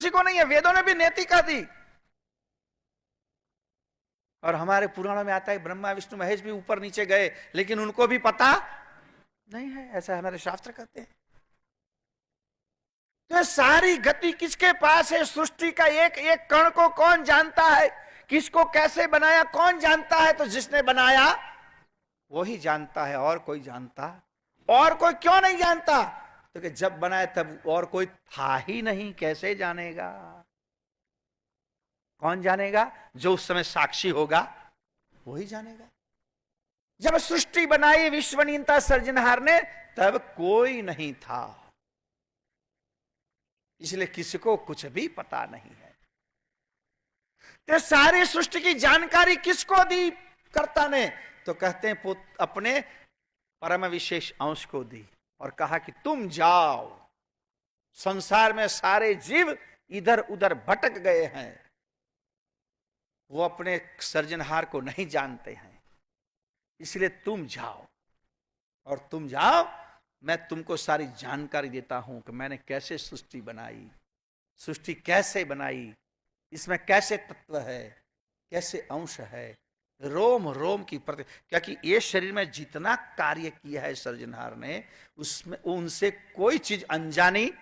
किसी को नहीं है। वेदों ने भी नेतिका दी। और हमारे पुराणों में आता है ब्रह्मा विष्णु महेश भी ऊपर नीचे गए, लेकिन उनको भी पता नहीं है, ऐसा हमारे शास्त्र कहते हैं। तो सारी गति किसके पास है? सृष्टि का एक एक कण को कौन जानता है? किसको कैसे बनाया कौन जानता है? तो जिसने बनाया वही जानता है, और कोई जानता? और कोई क्यों नहीं जानता? तो कि जब बनाया तब और कोई था ही नहीं, कैसे जानेगा? कौन जानेगा? जो उस समय साक्षी होगा वही जानेगा। जब सृष्टि बनाई विश्वनीयता सर्जनहार ने, तब कोई नहीं था, इसलिए किसी को कुछ भी पता नहीं है। तो सारी सृष्टि की जानकारी किसको दी कर्ता ने? तो कहते हैं अपने परम विशेष अंश को दी, और कहा कि तुम जाओ। संसार में सारे जीव इधर उधर भटक गए हैं, वो अपने सर्जनहार को नहीं जानते हैं, इसलिए तुम जाओ। और तुम जाओ, मैं तुमको सारी जानकारी देता हूं कि मैंने कैसे सृष्टि बनाई, सृष्टि कैसे बनाई, इसमें कैसे तत्व है, कैसे अंश है, रोम रोम की प्रति। क्योंकि ये शरीर में जितना कार्य किया है सर्जनहार ने, उसमें उनसे कोई चीज अनजानी,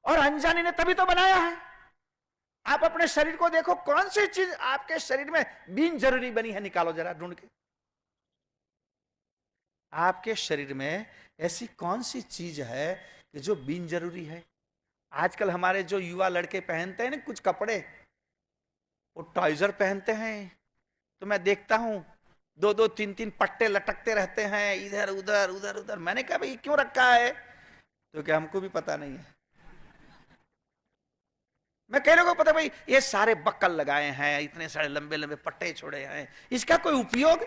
और अनजानी ने तभी तो बनाया है। आप अपने शरीर को देखो, कौन सी चीज आपके शरीर में बिन जरूरी बनी है? निकालो जरा ढूंढ के। आपके शरीर में ऐसी कौन सी चीज है कि जो बिन जरूरी है? आजकल हमारे जो युवा लड़के पहनते हैं ना कुछ कपड़े, वो ट्राउजर पहनते हैं, तो मैं देखता हूं 2-2, 3-3 पट्टे लटकते रहते हैं इधर उधर उधर उधर। मैंने कहा भाई क्यों रखा है? तो क्या हमको भी पता नहीं है। मैं कह रहा हूं पता भाई, ये सारे बक्कल लगाए हैं, इतने सारे लंबे लंबे पट्टे छोड़े हैं, इसका कोई उपयोग?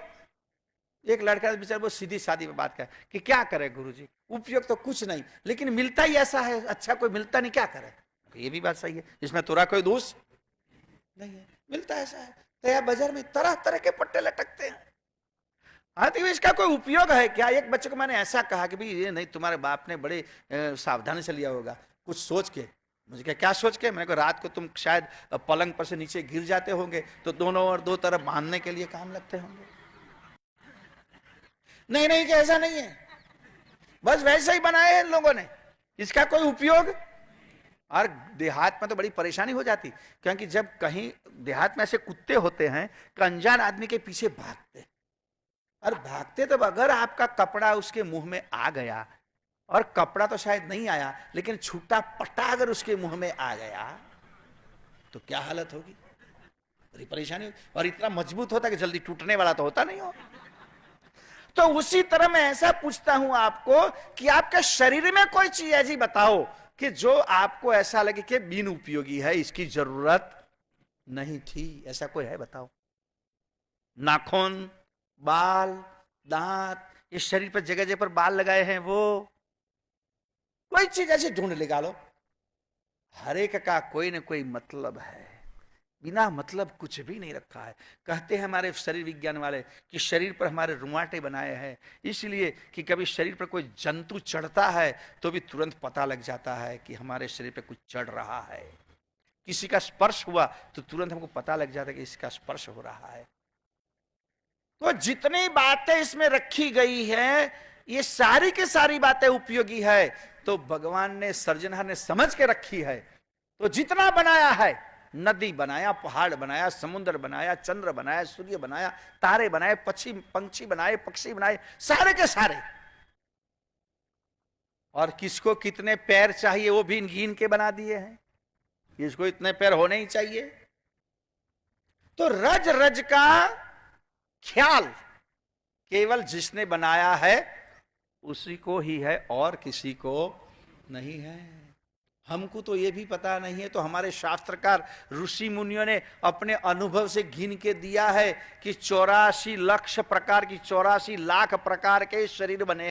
एक लड़का बेचारा वो सीधी सादी में बात करे कि क्या करे गुरुजी, उपयोग तो कुछ नहीं, लेकिन मिलता ही ऐसा है, अच्छा कोई मिलता नहीं, क्या करे? ये भी बात सही है, इसमें तोरा कोई दोष नहीं है, मिलता ऐसा है। तो यार बाजार में तरह तरह के पट्टे लटकते हैं। हाँ, तो इसका कोई उपयोग है क्या? एक बच्चे को मैंने ऐसा कहा कि भाई ये नहीं, तुम्हारे बाप ने बड़े सावधानी से लिया होगा, कुछ सोच के। मुझे क्या सोच के? मैंने कहा रात को तुम शायद पलंग पर से नीचे गिर जाते होंगे, तो दोनों और दो तरफ बांधने के लिए काम लगते होंगे। नहीं नहीं, कि ऐसा नहीं है, बस वैसे ही बनाए हैं इन लोगों ने, इसका कोई उपयोग? और देहात में तो बड़ी परेशानी हो जाती, क्योंकि जब कहीं देहात में ऐसे कुत्ते होते हैं कि अनजान आदमी के पीछे भागते, और भागते तब अगर आपका कपड़ा उसके मुंह में आ गया, और कपड़ा तो शायद नहीं आया लेकिन छूटा पट्टा अगर उसके मुंह में आ गया, तो क्या हालत होगी? बड़ी परेशानी होगी। और इतना मजबूत होता कि जल्दी टूटने वाला तो होता नहीं हो। तो उसी तरह मैं ऐसा पूछता हूं आपको कि आपके शरीर में कोई चीज ऐसी बताओ कि जो आपको ऐसा लगे कि बिन उपयोगी है, इसकी जरूरत नहीं थी, ऐसा कोई है? बताओ। नाखून, बाल, दांत, इस शरीर पर जगह जगह पर बाल लगाए हैं, वो कोई चीज ऐसी ढूंढ निकालो। हर एक का कोई ना कोई मतलब है, बिना मतलब कुछ भी नहीं रखा है। कहते हैं हमारे शरीर विज्ञान वाले कि शरीर पर हमारे रुआंटे बनाए हैं, इसलिए कि कभी शरीर पर कोई जंतु चढ़ता है तो भी तुरंत पता लग जाता है कि हमारे शरीर पर कुछ चढ़ रहा है। किसी का स्पर्श हुआ तो तुरंत हमको पता लग जाता है कि इसका स्पर्श हो रहा है। तो जितनी बातें इसमें रखी गई है, ये सारी की सारी बातें उपयोगी है। तो भगवान ने, सर्जनहार ने समझ के रखी है। तो जितना बनाया है, नदी बनाया, पहाड़ बनाया, समुद्र बनाया, चंद्र बनाया, सूर्य बनाया, तारे बनाए, पंछी बनाए, पक्षी बनाए, सारे के सारे। और किसको कितने पैर चाहिए वो भी गिन के बना दिए हैं, इसको इतने पैर होने ही चाहिए। तो रज रज का ख्याल केवल जिसने बनाया है उसी को ही है, और किसी को नहीं है। हमको तो ये भी पता नहीं है, तो हमारे शास्त्रकार ऋषि मुनियों ने अपने अनुभव से गिन के दिया है कि 84 लाख प्रकार के शरीर बने।